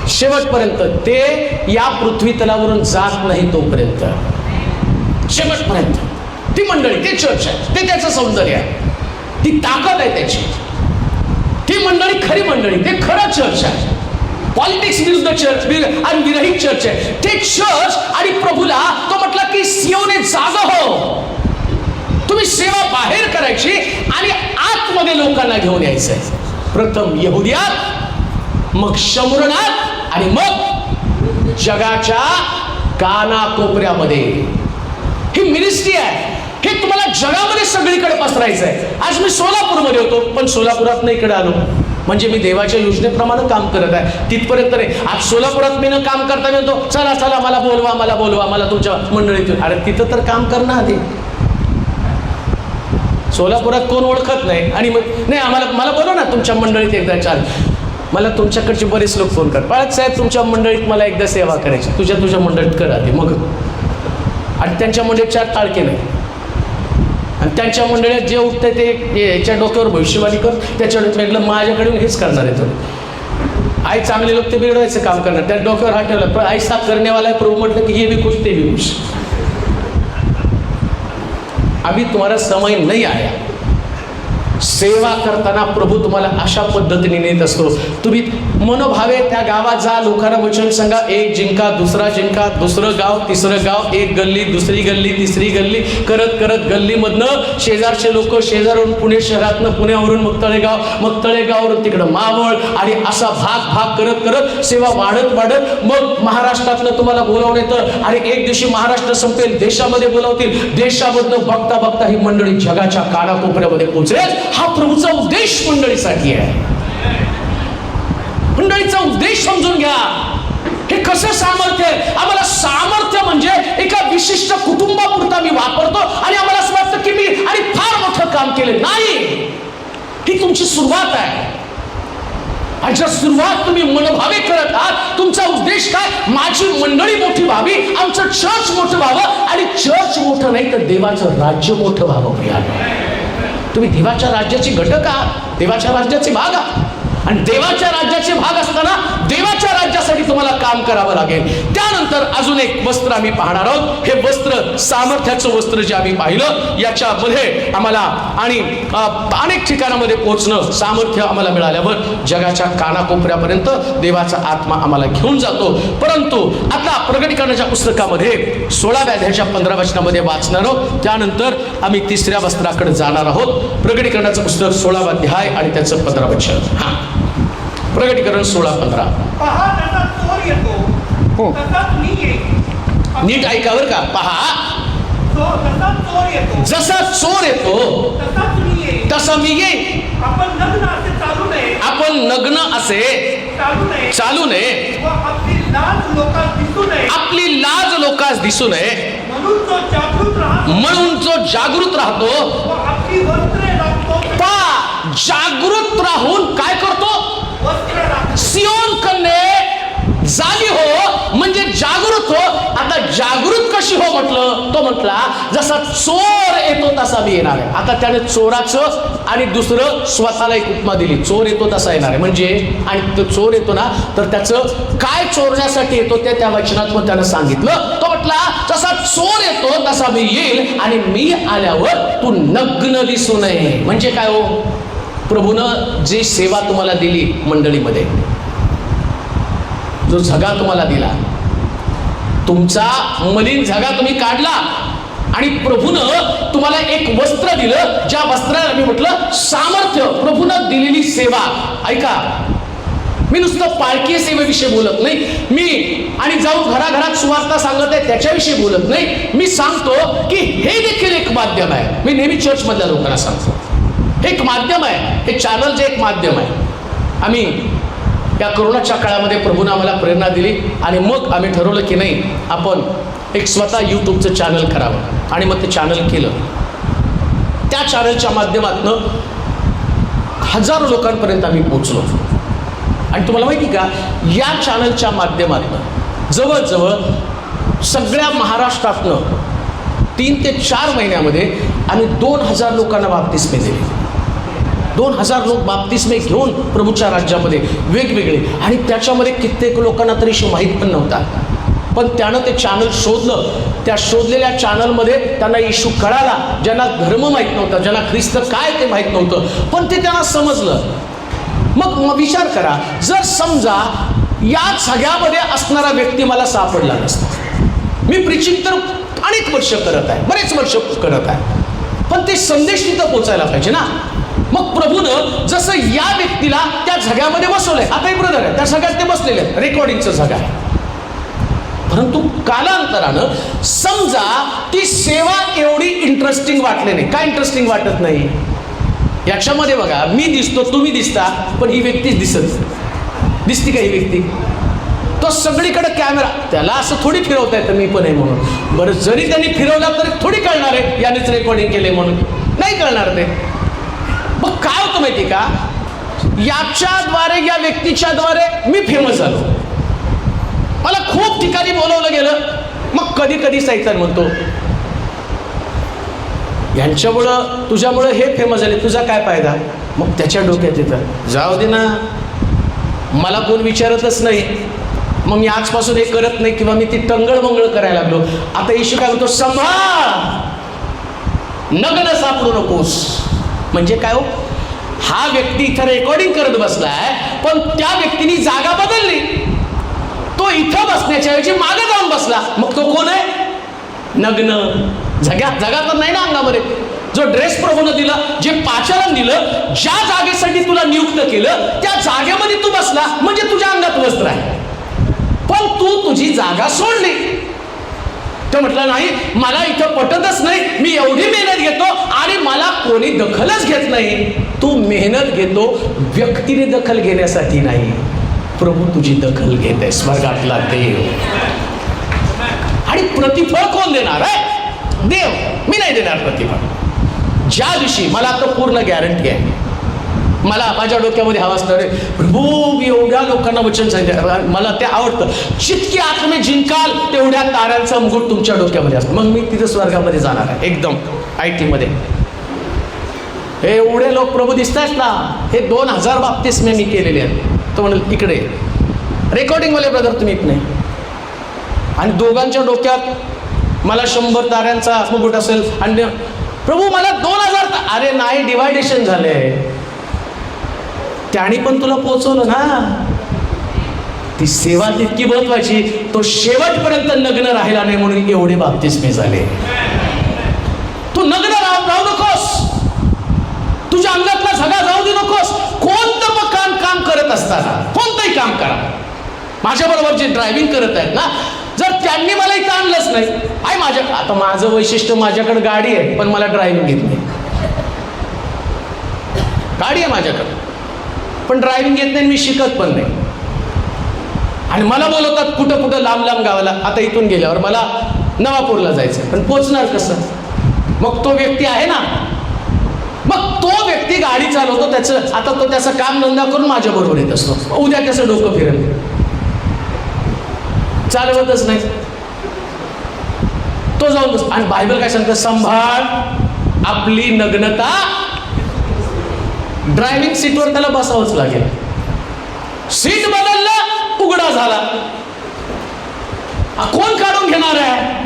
शेवटपर्यंत. ते या पृथ्वी तलावरून जात नाही तोपर्यंत, शेवटपर्यंत. ती मंडळी, ते चर्च आहे, ते त्याचं सौंदर्य आहे, ती ताकद आहे त्याची. ती मंडळी खरी मंडळी, ते खरं चर्च आहे. पॉलिटिक्स विरुद्ध चर्च आणि विरहित चर्च आहे ते चर्च. आणि प्रभूला तो म्हटला की सियोने जागा हो. तुम्ही सेवा बाहेर करायची आणि आतमध्ये लोकांना घेऊन यायचंय. प्रथम यहुदियात, मग शमुरणात, आणि मग जगाच्या कानाकोपऱ्यामध्ये. ही मिनिस्ट्री आहे. हे तुम्हाला जगामध्ये सगळीकडे पसरायचं आहे. आज मी सोलापूरमध्ये होतो, पण सोलापुरात नाही इकडे आलो म्हणजे मी देवाच्या योजनेप्रमाणे काम करत आहे, तिथपर्यंत नाही. आज सोलापुरात मी काम करता म्हणतो, चला चला मला बोलवा, मला बोलवा, मला तुमच्या मंडळीतून. अरे तिथं तर काम करणं आधी. सोलापुरात कोण ओळखत नाही आणि मग नाही आम्हाला, मला बोलवा ना तुमच्या मंडळीत एकदा. चाल, मला तुमच्याकडचे बरेच लोक फोन कर, बाळक साहेब तुमच्या मंडळीत मला एकदा सेवा करायची. तुझ्या मंडळीत कर आधी मग. आणि त्यांच्या मंडळीत 4 ताळके नाही, आणि त्यांच्या मंडळीत जे उठतंय ते याच्या डोक्यावर भविष्यवाणी कर. त्याच्याकडे वेगळं माझ्याकडून हेच करणार आहे. तुम्ही आई चांगले लोक ते बिघडवायचं काम करणार, त्या डोक्यावर हात ठेवला. पण आई साफ करण्यावाला आहे. प्रभू म्हटलं की ये भी खुश ते भी खुश. अभी तुम्हारा समय नहीं आया. सेवा करताना प्रभू तुम्हाला अशा पद्धतीने नेत असतो. तुम्ही मनोभावे त्या गावात जा, लोकांना वचन सांगा. एक जिंका, दुसरा जिंका, दुसरं गाव, तिसरं गाव, एक गल्ली, दुसरी गल्ली, तिसरी गल्ली करत करत गल्लीमधनं शेजारचे लोक, शेजारून पुणे शहरातनं, पुण्यावरून मग तळेगाववरून तिकडं मावळ, आणि असा भाग करत करत सेवा वाढत वाढत मग महाराष्ट्रातनं तुम्हाला बोलावून येतं. आणि एक दिवशी महाराष्ट्र संपेल, देशामध्ये बोलावतील. देशामधनं बघता बघता ही मंडळी जगाच्या कानाकोपऱ्यामध्ये पोहोचेल. हा प्रभूचा उद्देश मंडळीसाठी आहे. मंडळीचा उद्देश समजून घ्या. हे कसं सामर्थ्य आहे? आम्हाला सामर्थ्य म्हणजे एका विशिष्ट कुटुंबापुरता मी वापरतो आणि आम्हाला असं वाटतं की मी आणि फार मोठं काम केलं. नाही, ही तुमची सुरुवात आहे. आणि जर सुरुवात तुम्ही मनोभावे करत आहात, तुमचा उद्देश काय? माझी मंडळी मोठी व्हावी, आमचं चर्च मोठं व्हावं. आणि चर्च मोठं नाही तर देवाचं राज्य मोठं व्हावं. तुम्ही देवाच्या राज्याची घटक आहात, देवाच्या राज्याचे भाग आहात. आणि देवाच्या राज्याचे भाग असताना देवाच्या राज्यासाठी तुम्हाला काम करावं लागेल. त्यानंतर अजून एक वस्त्र आम्ही पाहणार आहोत. हे वस्त्र सामर्थ्याचं वस्त्र जे आम्ही पाहिलं, याच्यामध्ये आम्हाला आणि अनेक ठिकाणामध्ये पोहोचणं, सामर्थ्य आम्हाला मिळाल्यावर जगाच्या कानाकोपऱ्यापर्यंत देवाचा आत्मा आम्हाला घेऊन जातो. परंतु आता प्रकटीकरणाच्या पुस्तकामध्ये 16व्या अध्यायाच्या 15 वचनामध्ये वाचणार आहोत. त्यानंतर आम्ही 3ऱ्या वस्त्राकडे जाणार आहोत. प्रकटीकरणाचं पुस्तक 16वा अध्याय आणि त्याचं 15 वचन. प्रकटीकरण 16:15. पहा जसा चोर येतो तसाच मी येईन. नीट ऐकावर का? पहा जसा चोर येतो तसा मी येईन. आपण नग्न असे चालू नये. आपण नग्न असे चालू नये. आपली लाज लोकांस दिसू नये. आपली लाज लोकांस दिसू नये. म्हणून जो जागृत राहतो. आपली वस्त्रे राखतो. जागृत राहून काय करतो? सियोन कन्ये जागी हो म्हणजे जागृत हो. आता जागृत कशी हो म्हटलं, तो म्हटला जसा चोर येतो तसा मी येणार आहे. आता त्याने चोराचं आणि दुसरं स्वतःला एक उपमा दिली. चोर येतो तसा येणार आहे म्हणजे, आणि तो चोर येतो ना तर त्याचं काय चोरण्यासाठी येतो ते त्या वचनात पण त्यानं सांगितलं. तो म्हटला जसा चोर येतो तसा मी येईल आणि मी आल्यावर तू नग्न दिसू नये. म्हणजे काय हो, प्रभूनं जी सेवा तुम्हाला दिली मंडळीमध्ये, जो झगा तुम्हाला दिला, तुमचा मलिन झगा तुम्ही काढला आणि प्रभूनं तुम्हाला एक वस्त्र दिलं, ज्या वस्त्राला मी म्हटलं सामर्थ्य, प्रभूनं दिलेली सेवा. ऐका, मी नुसतं पालखी सेवेविषयी बोलत नाही, मी आणि जाऊन घराघरात सुवार्ता सांगत आहे त्याच्याविषयी बोलत नाही. मी सांगतो की हे देखील एक माध्यम आहे. मी नेहमी चर्च मधल्या लोकांना सांगतो हे एक माध्यम आहे, हे चॅनल जे एक माध्यम आहे. आम्ही या कोरोनाच्या काळामध्ये प्रभूने आम्हाला प्रेरणा दिली आणि मग आम्ही ठरवलं की नाही, आपण एक स्वतः यूट्यूबचं चॅनल करावं आणि मग ते चॅनल केलं. त्या चॅनलच्या माध्यमातून हजारो लोकांपर्यंत आम्ही पोचलो. आणि तुम्हाला माहिती का, या चॅनलच्या माध्यमातून जवळजवळ सगळ्या महाराष्ट्रातनं 3 ते 4 महिन्यामध्ये आम्ही 2000 लोकांना बाप्तिस्मे दिले. 2000 लोक बाप्तिस्मे घेऊन प्रभूच्या राज्यामध्ये वेगवेगळे, आणि त्याच्यामध्ये कित्येक लोकांना तरी माहीत पण नव्हता. पण त्यानं ते चॅनल शोधलं. त्या शोधलेल्या चॅनलमध्ये त्यांना येशू कळाला. ज्यांना धर्म माहीत नव्हता, ज्यांना ख्रिस्त काय ते माहीत नव्हतं, पण ते त्यांना समजलं. मग विचार करा, जर समजा या सगळ्यामध्ये असणारा व्यक्ती मला सापडला नसता. मी प्रीचिंग तर अनेक वर्ष करत आहे, बरेच वर्ष करत आहे, पण ते संदेश तिथं पोचायला पाहिजे ना. मग प्रभूनं जसं या व्यक्तीला त्या झग्यामध्ये बसवलंय, आता एक ब्रदर आहे त्या झग्यात ते बसलेले आहेत, रेकॉर्डिंगचं झगा आहे. परंतु कालांतरानं समजा ती सेवा एवढी इंटरेस्टिंग वाटली नाही. काय इंटरेस्टिंग वाटत नाही? याच्यामध्ये बघा, मी दिसतो, तुम्ही दिसता, पण ही व्यक्तीच दिसती का ही व्यक्ती? तो सगळीकडे कॅमेरा, त्याला असं थोडी फिरवता येतं मी पण आहे म्हणून. बरं, जरी त्यांनी फिरवला तरी थोडी कळणार आहे यानेच रेकॉर्डिंग केले म्हणून, नाही कळणार ते. मग काय होतं माहिती का, याच्याद्वारे, या व्यक्तीच्याद्वारे मी फेमस झालो. मला खूप ठिकाणी बोलवलं गेलं. मग कधी कधी सैतान म्हणतो, यांच्यामुळं तुझ्यामुळं हे फेमस झाले, तुझा काय फायदा? मग त्याच्या डोक्यात येतं, जाऊ दे ना, मला कोण विचारतच नाही, मग मी आजपासून हे करत नाही, किंवा मी ती टंगळ मंगळ करायला लागलो. आता येशू काय म्हणतो, सांभाळ, नग्न सापडू नकोस. म्हणजे काय हो, हा व्यक्ती इथं रेकॉर्डिंग करत बसलाय, पण त्या व्यक्तीने जागा बदलली. तो इथं बसण्याच्या ऐवजी मागे जाऊन बसला. मग तो कोण आहे? नग्न. जगा तर नाही ना अंगामध्ये. जो ड्रेस प्रभूनं दिला, जे पाचारण दिलं, ज्या जागेसाठी तुला नियुक्त केलं, त्या जागेमध्ये तू बसला म्हणजे तुझ्या अंगात वस्त्र आहे. पण तू तुझी जागा सोडली. तो म्हटलं नाही, मला इथं पटतच नाही, मी एवढी मेहनत घेतो आणि मला कोणी दखलच घेत नाही. तू मेहनत घेतो व्यक्तीने दखल घेण्यासाठी नाही, प्रभू तुझी दखल घेत आहे, स्वर्गातला देव. आणि प्रतिफळ कोण देणार आहे? देव. मी नाही देणार प्रतिफळ. ज्या दिवशी, मला आता पूर्ण गॅरंटी आहे, मला माझ्या डोक्यामध्ये हवा असणार आहे, प्रभू मी एवढ्या लोकांना वचन सांगितलं, मला ते आवडतं, जितकी आत्मे जिंकाल तेवढ्या ताऱ्यांचा मुकुट तुमच्या डोक्यामध्ये असतो. मग मी तिथं स्वर्गामध्ये जाणार आहे एकदम IT मध्ये. हे एवढे लोक प्रभू दिसतात ना, हे 2000 बाप्तिस्मे मी केलेले आहेत. तो म्हणाल इकडे रेकॉर्डिंगवाले ब्रदर तुम्ही इकडे, आणि दोघांच्या डोक्यात मला 100 ताऱ्यांचा मुकुट असेल, आणि प्रभू मला 2000. अरे नाही, डिवायडेशन झाले. त्याने पण तुला पोचवलं ना. ती सेवा तितकी महत्वाची. तो शेवटपर्यंत नग्न राहिला नाही म्हणून एवढे बाप्तिस्मे झाले. तू नग्न राहू नकोस. तुझ्या अंगातला झगा जाऊ दे नकोस. कोणतं पण काम करत असताना, कोणतंही काम करा. माझ्याबरोबर जे ड्रायव्हिंग करत आहेत ना, जर त्यांनी मला इथं आणलंच नाही, आता माझं वैशिष्ट्य, माझ्याकडे गाडी आहे पण मला ड्रायव्हिंग येत नाही. गाडी आहे माझ्याकडे पण ड्रायव्हिंग येत नाही, मी शिकत पण नाही. आणि मला बोलवतात कुठं कुठं लांब लांब गावाला. आता इथून गेल्यावर मला नवापूरला जायचं, पण पोचणार कसं? मग तो व्यक्ती आहे ना, मग तो व्यक्ती गाडी चालवतो, त्याचं काम धंदा करून माझ्या बरोबर येत असतो. उद्या त्याचं डोकं फिरेल, चालवतच नाही. तो जाऊन बस. आणि बायबल काय सांगतं, सांभाळ आपली नग्नता. ड्रायव्हिंग सीटवर त्याला बसावंच लागेल. सीट बदललं, उघडा झाला. कोण काढून घेणार आहे?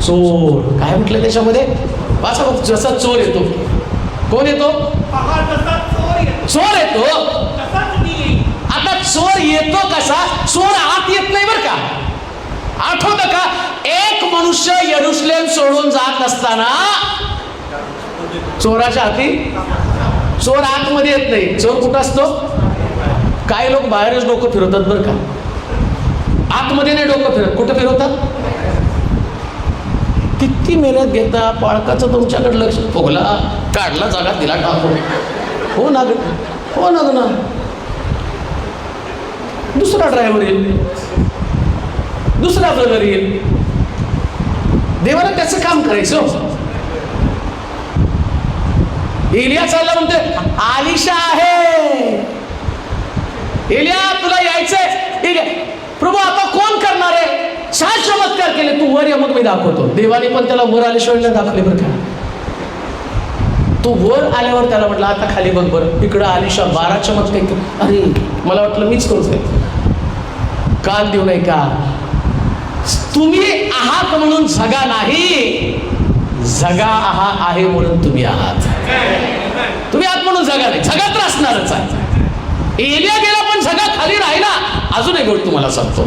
चोर. काय म्हटलं त्याच्यामध्ये? वाचा बघ, जसा चोर येतो. कोण येतो? पहा जसा चोर येतो चोर येतो. तसाच मी येईन. आता चोर येतो कसा? चोर आत येत नाही बरं का. आठवतं का, एक मनुष्य यरुशलेम सोडून जात असताना चोराच्या हाती, चोर आतमध्ये येत नाही. चोर कुठं असतो? काही लोक बाहेरच डोकं फिरवतात बरं का, आतमध्ये नाही डोकं फिरत. कुठं फिरवतात? किती मेहनत घेता, पाळकाचं तुमच्याकडे लक्ष. फुगला, काढला, जागा दिला, टाकून. हो ना ग, हो ना ग ना. दुसरा ड्रायव्हर येईल, दुसरा ब्रदर येईल. देवाला त्याचं काम करायचं. एलिया चालला म्हणते, आलिशा आहे. एलिया तुला यायचंय? एलिया, प्रभू आता कोण करणार आहे? 6 चमत्कार केले, तू वर ये मग मी दाखवतो. देवाने पण त्याला वर आल्याशिवाय नाही दाखवले बरं का. तो वर आल्यावर त्याला म्हटलं, आता खाली बघ बरं. इकडं आलिशा 12 चमत्कार. अरे मला वाटलं मीच करतोय. कान देऊ नाही का? तुम्ही आहात म्हणून जगा नाही, जगा आहे म्हणून तुम्ही आहात. तुम्ही आहात म्हणून जगा नाही, जगा तर असणारच आहे. एलिया गेला पण जगा खाली राहिला. अजून एक गोष्ट तुम्हाला सांगतो,